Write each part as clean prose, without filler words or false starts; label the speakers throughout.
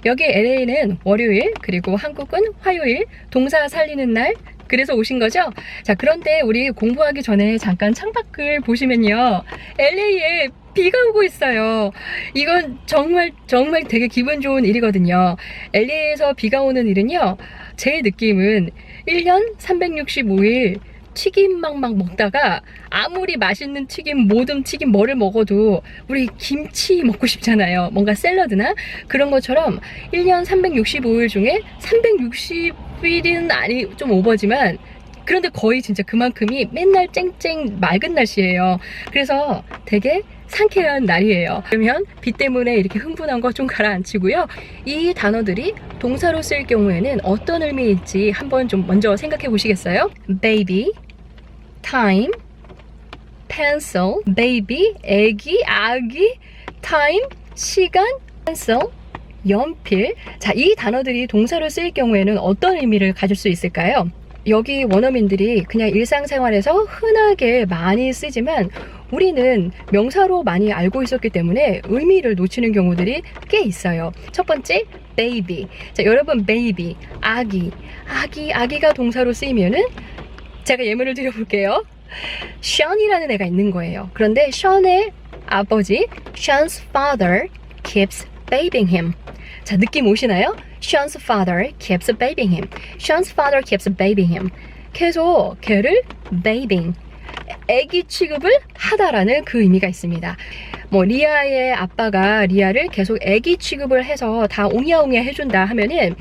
Speaker 1: 여기 LA는 월요일, 그리고 한국은 화요일, 동사 살리는 날, 그래서 오신 거죠? 자, 그런데 우리 공부하기 전에 잠깐 창밖을 보시면요, LA에 비가 오고 있어요. 이건 정말 되게 기분 좋은 일이거든요. LA에서 비가 오는 일은요, 제 느낌은 1년 365일 튀김 막 먹다가 아무리 맛있는 튀김, 모듬 튀김 뭐를 먹어도 우리 김치 먹고 싶잖아요. 뭔가 샐러드나 그런 것처럼 1년 365일 중에 360일은 아니, 좀 오버지만 그런데 거의 진짜 그만큼이 맨날 쨍쨍 맑은 날씨예요. 그래서 되게 상쾌한 날이에요. 그러면 비 때문에 이렇게 흥분한 거 좀 가라앉히고요. 이 단어들이 동사로 쓸 경우에는 어떤 의미일지 한번 좀 먼저 생각해 보시겠어요? baby, time, pencil, baby, 애기, 아기, time, 시간, pencil, 연필. 자, 이 단어들이 동사로 쓰일 경우에는 어떤 의미를 가질 수 있을까요? 여기 원어민들이 그냥 일상생활에서 흔하게 많이 쓰지만 우리는 명사로 많이 알고 있었기 때문에 의미를 놓치는 경우들이 꽤 있어요. 첫 번째, baby. 자, 여러분, baby, 아기가 동사로 쓰이면은 제가 예문을 드려볼게요. Sean이라는 애가 있는 거예요. 그런데 Sean의 아버지, Sean's father keeps babying him. 자, 느낌 오시나요? Sean's father keeps babying him. Sean's father keeps babying him. 계속 걔를 babying, 애기 취급을 하다라는 그 의미가 있습니다. 뭐 리아의 아빠가 리아를 계속 애기 취급을 해서 다 옹야옹야 해준다 하면은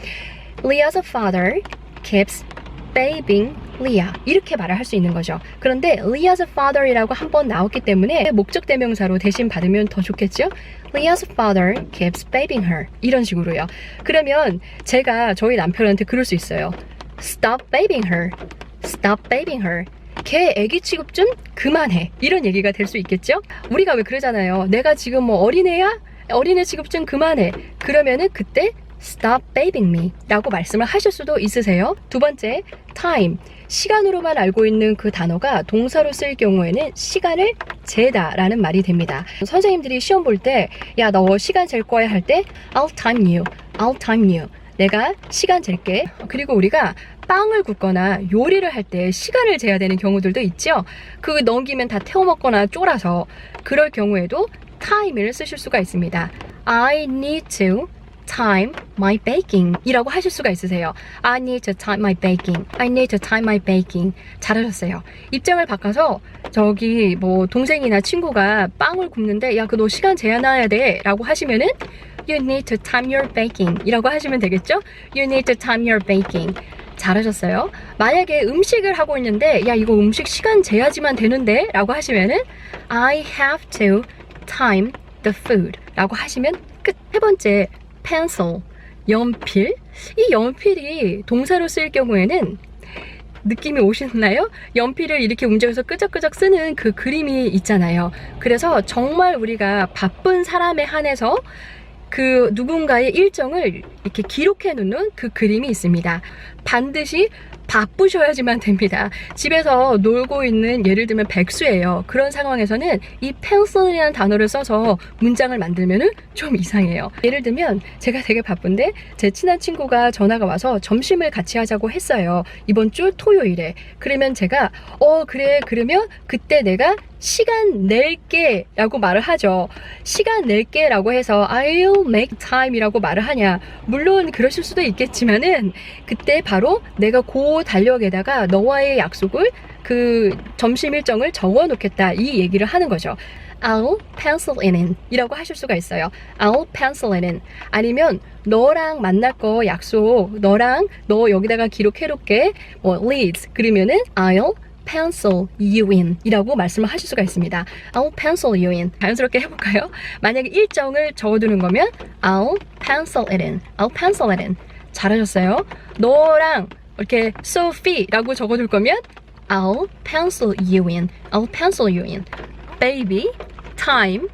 Speaker 1: Leah's father keeps babying Leah, 이렇게 말을 할 수 있는 거죠. 그런데 Leah's father이라고 한번 나왔기 때문에 목적 대명사로 대신 받으면 더 좋겠죠? Leah's father keeps babying her, 이런 식으로요. 그러면 제가 저희 남편한테 그럴 수 있어요. Stop babying her, stop babying her. 걔 애기 취급 좀 그만해, 이런 얘기가 될 수 있겠죠? 우리가 왜 그러잖아요. 내가 지금 뭐 어린애야? 어린애 취급 좀 그만해. 그러면은 그때 Stop babying me 라고 말씀을 하실 수도 있으세요. 두 번째, time. 시간으로만 알고 있는 그 단어가 동사로 쓸 경우에는 시간을 재다 라는 말이 됩니다. 선생님들이 시험 볼 때, 야, 너 시간 잴 거야 할 때 I'll time you, I'll time you. 내가 시간 잴게. 그리고 우리가 빵을 굽거나 요리를 할 때 시간을 재야 되는 경우들도 있죠. 그 넘기면 다 태워 먹거나 쫄아서 그럴 경우에도 time을 쓰실 수가 있습니다. I need to time my baking 이라고 하실 수가 있으세요. I need to time my baking, I need to time my baking. 잘하셨어요. 입장을 바꿔서 저기 뭐 동생이나 친구가 빵을 굽는데 야, 그 너 시간 재놔야 돼 라고 하시면은 You need to time your baking 이라고 하시면 되겠죠? You need to time your baking. 잘하셨어요. 만약에 음식을 하고 있는데 야, 이거 음식 시간 재야지만 되는데 라고 하시면은 I have to time the food 라고 하시면 끝. 세 번째, pencil, 연필. 이 연필이 동사로 쓰일 경우에는 느낌이 오시나요? 연필을 이렇게 움직여서 끄적끄적 쓰는 그 그림이 있잖아요. 그래서 정말 우리가 바쁜 사람에 한해서 그 누군가의 일정을 이렇게 기록해 놓는 그 그림이 있습니다. 반드시 바쁘셔야지만 됩니다. 집에서 놀고 있는 예를 들면 백수예요. 그런 상황에서는 이 pencil이라는 단어를 써서 문장을 만들면은 좀 이상해요. 예를 들면 제가 되게 바쁜데 제 친한 친구가 전화가 와서 점심을 같이 하자고 했어요. 이번 주 토요일에. 그러면 제가 그래, 그러면 그때 내가 시간 낼게 라고 말을 하죠. 시간 낼게 라고 해서 I'll make time 이라고 말을 하냐, 물론 그러실 수도 있겠지만은 그때 바로 내가 그 달력에다가 너와의 약속을, 그 점심 일정을 적어 놓겠다, 이 얘기를 하는 거죠. I'll pencil it in 이라고 하실 수가 있어요. I'll pencil it in. 아니면 너랑 만날 거 약속, 너 여기다가 기록해 놓게, 뭐 Liz, 그러면은 I'll pencil you in 이라고 말씀을 하실 수가 있습니다. I'll pencil you in. 자연스럽게 해볼까요? 만약에 일정을 적어두는 거면 I'll pencil it in, I'll pencil it in. 잘하셨어요. 너랑 이렇게 Sophie라고 적어둘 거면 I'll pencil you in, I'll pencil you in. Baby, time,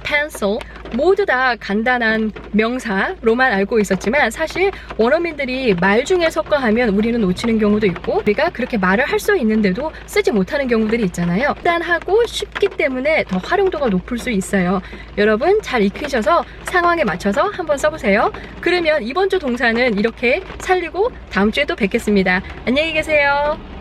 Speaker 1: pencil, 모두 다 간단한 명사로만 알고 있었지만 사실 원어민들이 말 중에 섞어 하면 우리는 놓치는 경우도 있고 우리가 그렇게 말을 할 수 있는데도 쓰지 못하는 경우들이 있잖아요. 간단하고 쉽기 때문에 더 활용도가 높을 수 있어요. 여러분 잘 익히셔서 상황에 맞춰서 한번 써보세요. 그러면 이번 주 동사는 이렇게 살리고 다음 주에 또 뵙겠습니다. 안녕히 계세요.